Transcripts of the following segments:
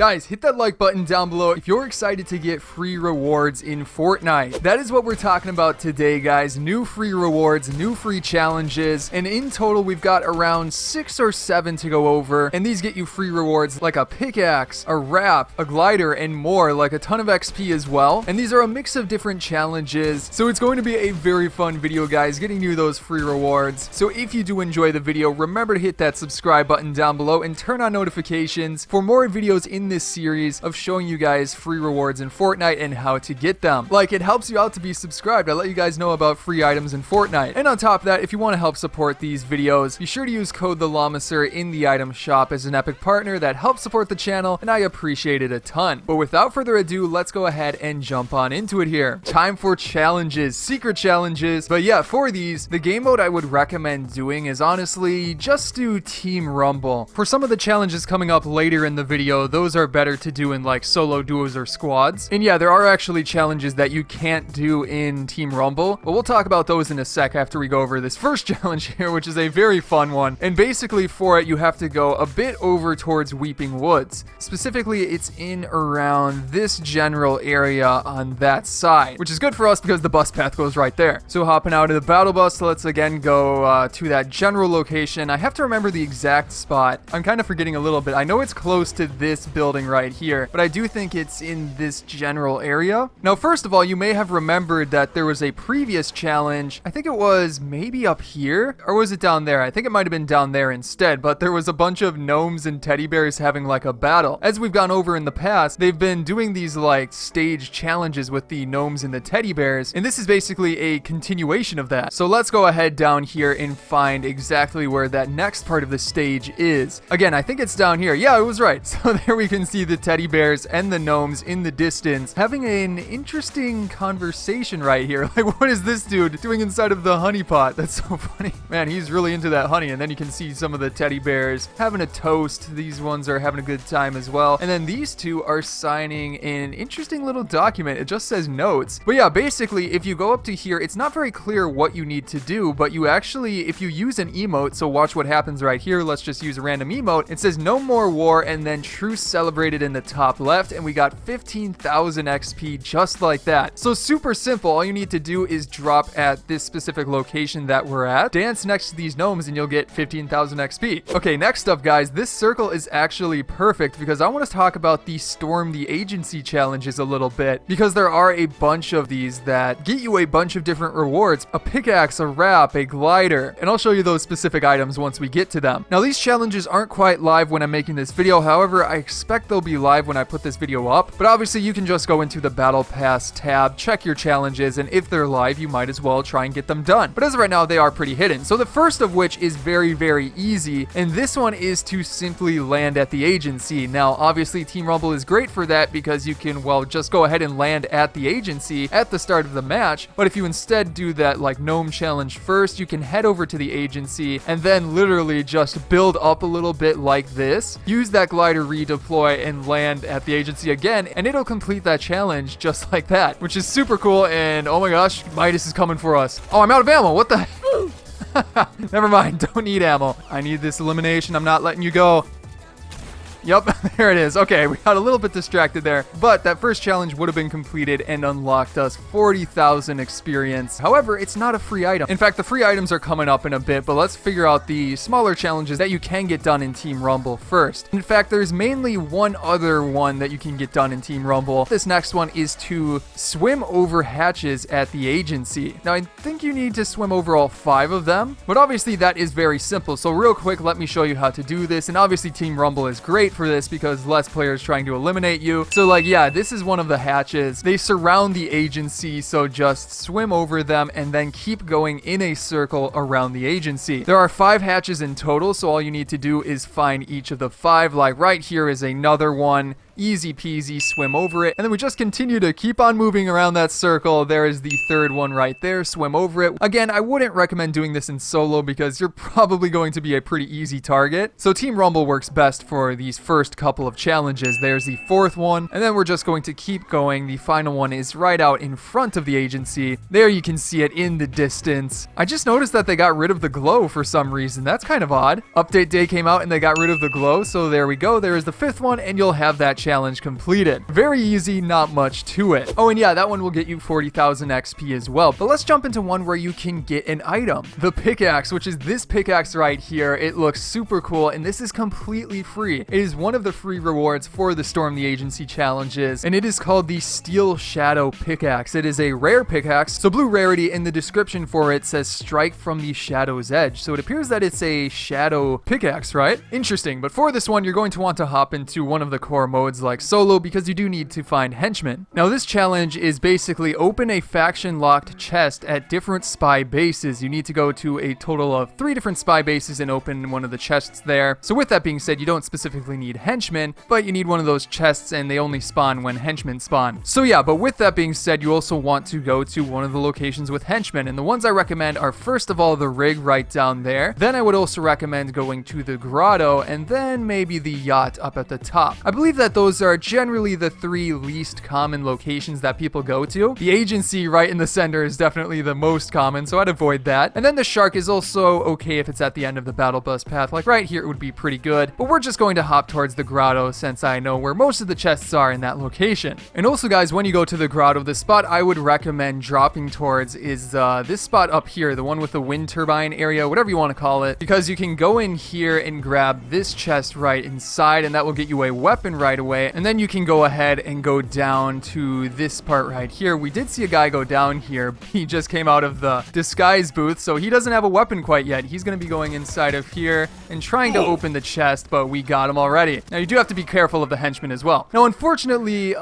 Guys, hit that like button down below if you're excited to get free rewards in Fortnite. That is what we're talking about today, guys. New free rewards, new free challenges, and in total we've got around 6 or 7 to go over, and these get you free rewards like a pickaxe, a wrap, a glider, and more, like a ton of XP as well. And these are a mix of different challenges, so it's going to be a very fun video, guys, getting you those free rewards. So if you do enjoy the video, remember to hit that subscribe button down below and turn on notifications for more videos in this series of showing you guys free rewards in Fortnite and how to get them. Like, it helps you out to be subscribed. I let you guys know about free items in Fortnite. And on top of that, if you want to help support these videos, be sure to use code TheLlamaSir in the item shop as an epic partner that helps support the channel, and I appreciate it a ton. But without further ado, let's go ahead and jump on into it here. Time for challenges, secret challenges. But yeah, for these, the game mode I would recommend doing is honestly just do Team Rumble. For some of the challenges coming up later in the video, those are better to do in like solo duos or squads. And yeah, there are actually challenges that you can't do in Team Rumble, but we'll talk about those in a sec after we go over this first challenge here, which is a very fun one. And basically for it, you have to go a bit over towards Weeping Woods. Specifically, it's in around this general area on that side, which is good for us because the bus path goes right there. So hopping out of the battle bus, let's again go to that general location. I have to remember the exact spot. I'm kind of forgetting a little bit. I know it's close to this building right here, but I do think it's in this general area. Now, first of all, you may have remembered that there was a previous challenge. I think it was maybe up here, or was it down there? I think it might have been down there instead, but there was a bunch of gnomes and teddy bears having like a battle. As we've gone over in the past, they've been doing these like stage challenges with the gnomes and the teddy bears, and this is basically a continuation of that. So let's go ahead down here and find exactly where that next part of the stage is. Again, I think it's down here. Yeah, I was right. So there we can see the teddy bears and the gnomes in the distance having an interesting conversation right here. Like, what is this dude doing inside of the honey pot? That's so funny. Man, he's really into that honey. And then you can see some of the teddy bears having a toast. These ones are having a good time as well. And then these two are signing an interesting little document. It just says notes. But yeah, basically, if you go up to here, it's not very clear what you need to do, but you actually, if you use an emote, so watch what happens right here. Let's just use a random emote. It says no more war and then truce celebrated in the top left, and we got 15,000 XP just like that. So super simple. All you need to do is drop at this specific location that we're at, dance next to these gnomes, and you'll get 15,000 XP. Okay, next up, guys, this circle is actually perfect because I want to talk about the Storm the Agency challenges a little bit, because there are a bunch of these that get you a bunch of different rewards: a pickaxe, a wrap, a glider, and I'll show you those specific items once we get to them. Now, these challenges aren't quite live when I'm making this video. However, I expect they'll be live when I put this video up, but obviously you can just go into the Battle Pass tab, check your challenges, and if they're live, you might as well try and get them done. But as of right now, they are pretty hidden. So the first of which is very, very easy, and this one is to simply land at the agency. Now, obviously, Team Rumble is great for that because you can, well, just go ahead and land at the agency at the start of the match, but if you instead do that like gnome challenge first, you can head over to the agency and then literally just build up a little bit like this, use that glider, redeploy, and land at the agency again, and it'll complete that challenge just like that, which is super cool. And oh my gosh, Midas is coming for us. Oh, I'm out of ammo. What the Never mind, don't need ammo. I need this elimination. I'm not letting you go. Yep, there it is. Okay, we got a little bit distracted there, but that first challenge would have been completed and unlocked us 40,000 experience. However, it's not a free item. In fact, the free items are coming up in a bit, but let's figure out the smaller challenges that you can get done in Team Rumble first. In fact, there's mainly one other one that you can get done in Team Rumble. This next one is to swim over hatches at the agency. Now, I think you need to swim over all 5 of them, but obviously that is very simple. So real quick, let me show you how to do this. And obviously Team Rumble is great for this because less players trying to eliminate you. So like, yeah, this is one of the hatches. They surround the agency, so just swim over them and then keep going in a circle around the agency. There are 5 hatches in total, so all you need to do is find each of the 5. Like right here is another one. Easy peasy, swim over it, and then we just continue to keep on moving around that circle. There is the third one right there, swim over it. Again, I wouldn't recommend doing this in solo because you're probably going to be a pretty easy target. So Team Rumble works best for these first couple of challenges. There's the 4th one, and then we're just going to keep going. The final one is right out in front of the agency. There you can see it in the distance. I just noticed that they got rid of the glow for some reason. That's kind of odd. Update day came out and they got rid of the glow, so there we go. There is the 5th one, and you'll have that challenge challenge completed. Very easy, not much to it. Oh, and yeah, that one will get you 40,000 XP as well. But let's jump into one where you can get an item. The Pickaxe, which is this pickaxe right here. It looks super cool, and this is completely free. It is one of the free rewards for the Storm the Agency challenges, and it is called the Steel Shadow Pickaxe. It is a rare pickaxe, so blue rarity. In the description for it says strike from the shadow's edge, so it appears that it's a shadow pickaxe, right? Interesting. But for this one, you're going to want to hop into one of the core modes like solo, because you do need to find henchmen. Now this challenge is basically open a faction locked chest at different spy bases. You need to go to a total of 3 different spy bases and open one of the chests there. So with that being said, you don't specifically need henchmen, but you need one of those chests, and they only spawn when henchmen spawn. So yeah, but with that being said, you also want to go to one of the locations with henchmen, and the ones I recommend are first of all the rig right down there. Then I would also recommend going to the grotto, and then maybe the yacht up at the top. I believe that those are generally the 3 least common locations that people go to. The agency right in the center is definitely the most common, so I'd avoid that. And then the shark is also okay if it's at the end of the battle bus path. Like right here, it would be pretty good. But we're just going to hop towards the grotto since I know where most of the chests are in that location. And also, guys, when you go to the grotto, the spot I would recommend dropping towards is this spot up here, the one with the wind turbine area, whatever you want to call it, because you can go in here and grab this chest right inside, and that will get you a weapon right away. And then you can go ahead and go down to this part right here. We did see a guy go down here. He just came out of the disguise booth, so he doesn't have a weapon quite yet. He's going to be going inside of here and trying to open the chest, but we got him already. Now, you do have to be careful of the henchmen as well. Now, unfortunately,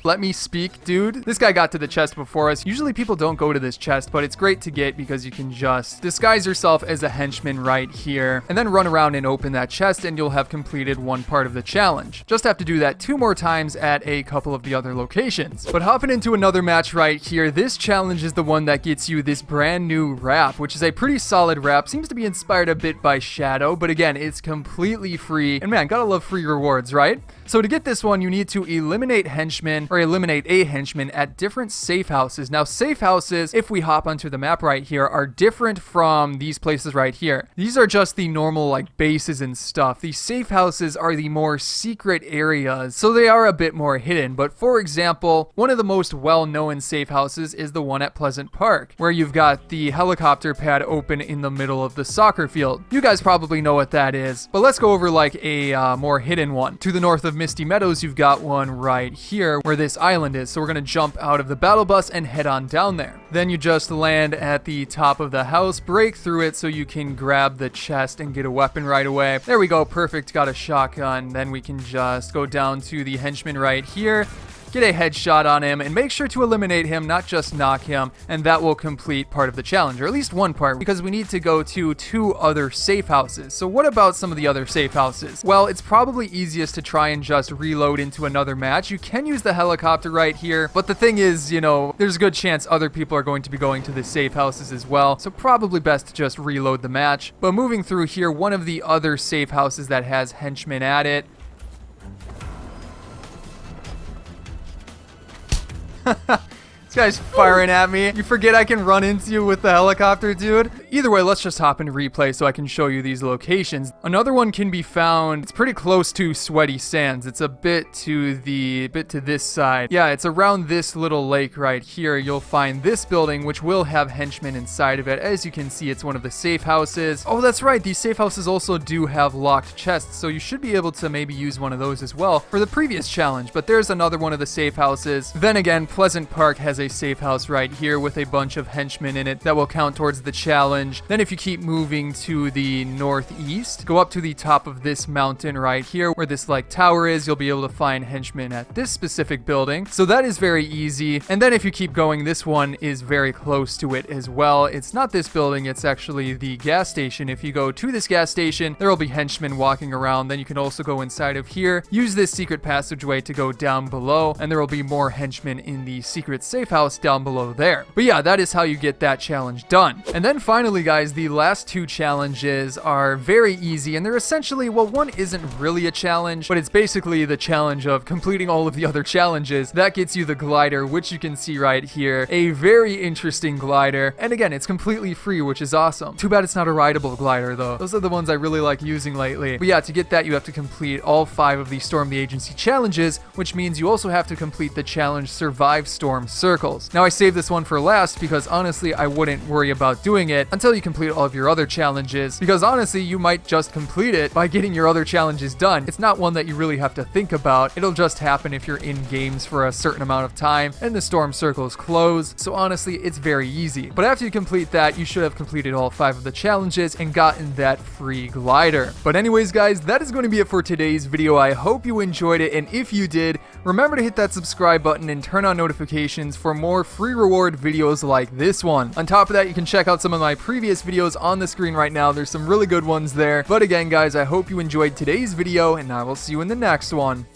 let me speak, dude. This guy got to the chest before us. Usually people don't go to this chest, but it's great to get because you can just disguise yourself as a henchman right here and then run around and open that chest, and you'll have completed one part of the challenge. Just have to do that 2 more times at a couple of the other locations. But hopping into another match right here, this challenge is the one that gets you this brand new wrap, which is a pretty solid wrap. Seems to be inspired a bit by Shadow, but again, it's completely free. And man, gotta love free rewards, right? So to get this one, you need to eliminate henchmen, or eliminate a henchman at different safe houses. Now, safe houses, if we hop onto the map right here, are different from these places right here. These are just the normal like bases and stuff. These safe houses are the more secret areas, so they are a bit more hidden. But for example, one of the most well-known safe houses is the one at Pleasant Park, where you've got the helicopter pad open in the middle of the soccer field. You guys probably know what that is, but let's go over like a more hidden one. To the north of Misty Meadows, you've got one right here where this island is. So we're going to jump out of the battle bus and head on down there. Then you just land at the top of the house, break through it so you can grab the chest and get a weapon right away. There we go. Perfect. Got a shotgun. Then we can just go down to the henchman right here, get a headshot on him, and make sure to eliminate him, not just knock him, and that will complete part of the challenge, or at least one part, because we need to go to 2 other safe houses. So what about some of the other safe houses? Well, it's probably easiest to try and just reload into another match. You can use the helicopter right here, but the thing is, you know, there's a good chance other people are going to be going to the safe houses as well, so probably best to just reload the match. But moving through here, one of the other safe houses that has henchmen at it, this guy's firing at me. You forget I can run into you with the helicopter, dude? Either way, let's just hop into replay so I can show you these locations. Another one can be found, it's pretty close to Sweaty Sands. It's a bit to this side. Yeah, it's around this little lake right here. You'll find this building, which will have henchmen inside of it. As you can see, it's one of the safe houses. Oh, that's right. These safe houses also do have locked chests, so you should be able to maybe use one of those as well for the previous challenge. But there's another one of the safe houses. Then again, Pleasant Park has a safe house right here with a bunch of henchmen in it that will count towards the challenge. Then if you keep moving to the northeast, go up to the top of this mountain right here where this like tower is, you'll be able to find henchmen at this specific building. So that is very easy. And then if you keep going, this one is very close to it as well. It's not this building, it's actually the gas station. If you go to this gas station, there will be henchmen walking around. Then you can also go inside of here, use this secret passageway to go down below, and there will be more henchmen in the secret safe house down below there. But yeah, that is how you get that challenge done. And then finally, guys, the last two challenges are very easy, and they're essentially, well, one isn't really a challenge, but it's basically the challenge of completing all of the other challenges. That gets you the glider, which you can see right here. A very interesting glider. And again, it's completely free, which is awesome. Too bad it's not a rideable glider, though. Those are the ones I really like using lately. But yeah, to get that, you have to complete all 5 of the Storm the Agency challenges, which means you also have to complete the challenge Survive Storm Circles. Now, I saved this one for last because honestly, I wouldn't worry about doing it until you complete all of your other challenges, because honestly, you might just complete it by getting your other challenges done. It's not one that you really have to think about. It'll just happen if you're in games for a certain amount of time and the storm circles close. So honestly, it's very easy. But after you complete that, you should have completed all 5 of the challenges and gotten that free glider. But anyways, guys, that is going to be it for today's video. I hope you enjoyed it, and if you did, remember to hit that subscribe button and turn on notifications for more free reward videos like this one. On top of that, you can check out some of my previous videos on the screen right now. There's some really good ones there. But again, guys, I hope you enjoyed today's video, and I will see you in the next one.